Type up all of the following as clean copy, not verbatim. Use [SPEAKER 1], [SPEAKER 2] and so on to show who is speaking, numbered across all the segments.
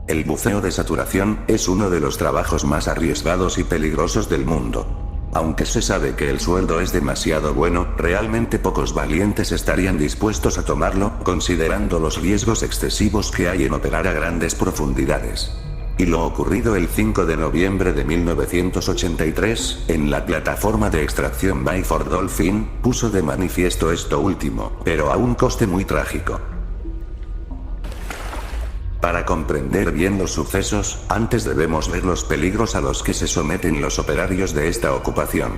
[SPEAKER 1] El buceo de saturación es uno de los trabajos más arriesgados y peligrosos del mundo. Aunque se sabe que el sueldo es demasiado bueno, realmente pocos valientes estarían dispuestos a tomarlo, considerando los riesgos excesivos que hay en operar a grandes profundidades. Y lo ocurrido el 5 de noviembre de 1983, en la plataforma de extracción Byford Dolphin, puso de manifiesto esto último, pero a un coste muy trágico. Para comprender bien los sucesos, antes debemos ver los peligros a los que se someten los operarios de esta ocupación.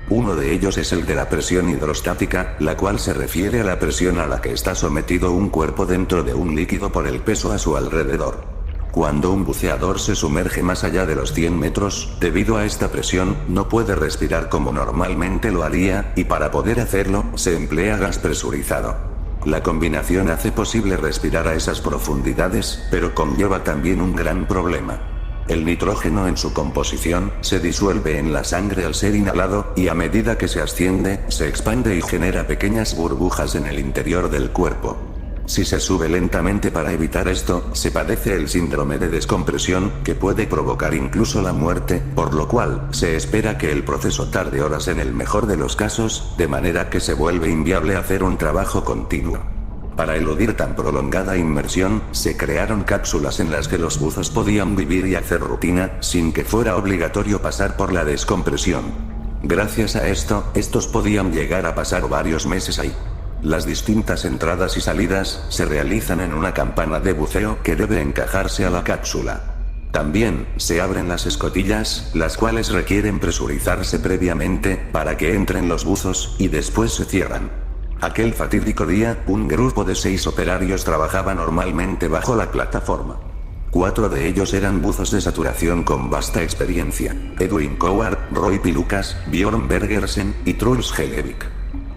[SPEAKER 1] Uno de ellos es el de la presión hidrostática, la cual se refiere a la presión a la que está sometido un cuerpo dentro de un líquido por el peso a su alrededor. Cuando un buceador se sumerge más allá de los 100 metros, debido a esta presión, no puede respirar como normalmente lo haría, y para poder hacerlo, se emplea gas presurizado. La combinación hace posible respirar a esas profundidades, pero conlleva también un gran problema. El nitrógeno en su composición, se disuelve en la sangre al ser inhalado, y a medida que se asciende, se expande y genera pequeñas burbujas en el interior del cuerpo. Si se sube lentamente para evitar esto, se padece el síndrome de descompresión, que puede provocar incluso la muerte, por lo cual, se espera que el proceso tarde horas en el mejor de los casos, de manera que se vuelve inviable hacer un trabajo continuo. Para eludir tan prolongada inmersión, se crearon cápsulas en las que los buzos podían vivir y hacer rutina, sin que fuera obligatorio pasar por la descompresión. Gracias a esto, estos podían llegar a pasar varios meses ahí. Las distintas entradas y salidas se realizan en una campana de buceo que debe encajarse a la cápsula. También se abren las escotillas, las cuales requieren presurizarse previamente para que entren los buzos y después se cierran. Aquel fatídico día, un grupo de 6 operarios trabajaba normalmente bajo la plataforma. 4 de ellos eran buzos de saturación con vasta experiencia: Edwin Coward, Roy P. Lucas, Bjorn Bergersen y Truls Hellevik.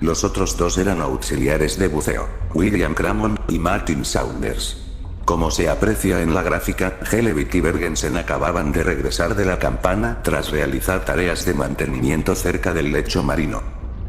[SPEAKER 1] Los otros 2 eran auxiliares de buceo, William Cramond y Martin Saunders. Como se aprecia en la gráfica, Hellevik y Bergensen acababan de regresar de la campana tras realizar tareas de mantenimiento cerca del lecho marino.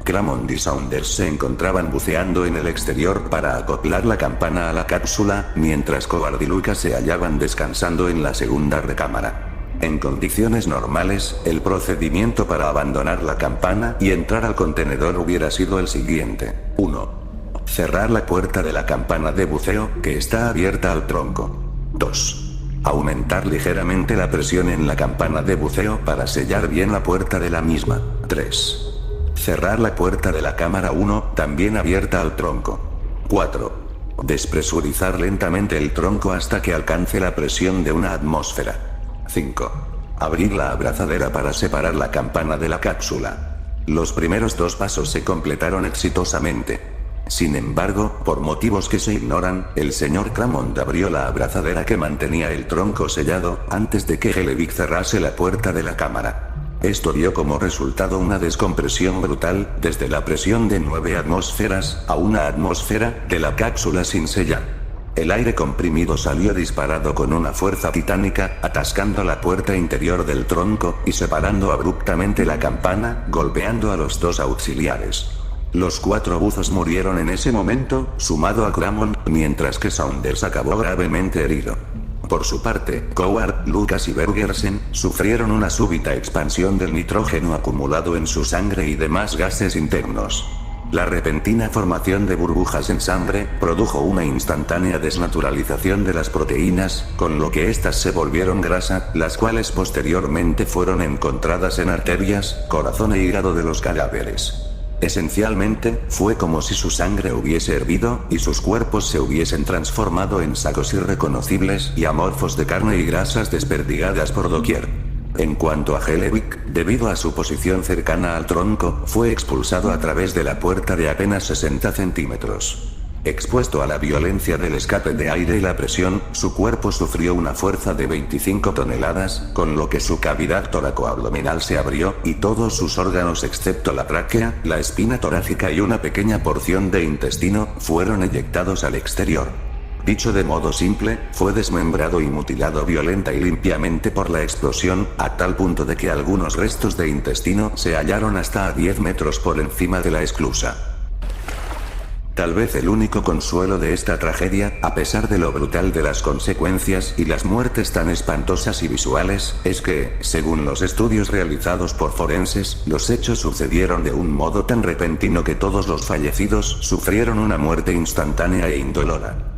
[SPEAKER 1] Cramond y Saunders se encontraban buceando en el exterior para acoplar la campana a la cápsula, mientras Coward y Lucas se hallaban descansando en la segunda recámara. En condiciones normales, el procedimiento para abandonar la campana y entrar al contenedor hubiera sido el siguiente. 1. Cerrar la puerta de la campana de buceo, que está abierta al tronco. 2. Aumentar ligeramente la presión en la campana de buceo para sellar bien la puerta de la misma. 3. Cerrar la puerta de la cámara 1, también abierta al tronco. 4. Despresurizar lentamente el tronco hasta que alcance la presión de una atmósfera. 5. Abrir la abrazadera para separar la campana de la cápsula. Los primeros 2 pasos se completaron exitosamente. Sin embargo, por motivos que se ignoran, el señor Cramond abrió la abrazadera que mantenía el tronco sellado, antes de que Hellevik cerrase la puerta de la cámara. Esto dio como resultado una descompresión brutal, desde la presión de 9 atmósferas, a 1 atmósfera, de la cápsula sin sellar. El aire comprimido salió disparado con una fuerza titánica, atascando la puerta interior del tronco, y separando abruptamente la campana, golpeando a los 2 auxiliares. Los 4 buzos murieron en ese momento, sumado a Cramond, mientras que Saunders acabó gravemente herido. Por su parte, Coward, Lucas y Bergersen sufrieron una súbita expansión del nitrógeno acumulado en su sangre y demás gases internos. La repentina formación de burbujas en sangre produjo una instantánea desnaturalización de las proteínas, con lo que éstas se volvieron grasa, las cuales posteriormente fueron encontradas en arterias, corazón e hígado de los cadáveres. Esencialmente, fue como si su sangre hubiese hervido, y sus cuerpos se hubiesen transformado en sacos irreconocibles y amorfos de carne y grasas desperdigadas por doquier. En cuanto a Hellevik, debido a su posición cercana al tronco, fue expulsado a través de la puerta de apenas 60 centímetros. Expuesto a la violencia del escape de aire y la presión, su cuerpo sufrió una fuerza de 25 toneladas, con lo que su cavidad toracoabdominal se abrió, y todos sus órganos excepto la tráquea, la espina torácica y una pequeña porción de intestino, fueron eyectados al exterior. Dicho de modo simple, fue desmembrado y mutilado violenta y limpiamente por la explosión, a tal punto de que algunos restos de intestino se hallaron hasta a 10 metros por encima de la esclusa. Tal vez el único consuelo de esta tragedia, a pesar de lo brutal de las consecuencias y las muertes tan espantosas y visuales, es que, según los estudios realizados por forenses, los hechos sucedieron de un modo tan repentino que todos los fallecidos sufrieron una muerte instantánea e indolora.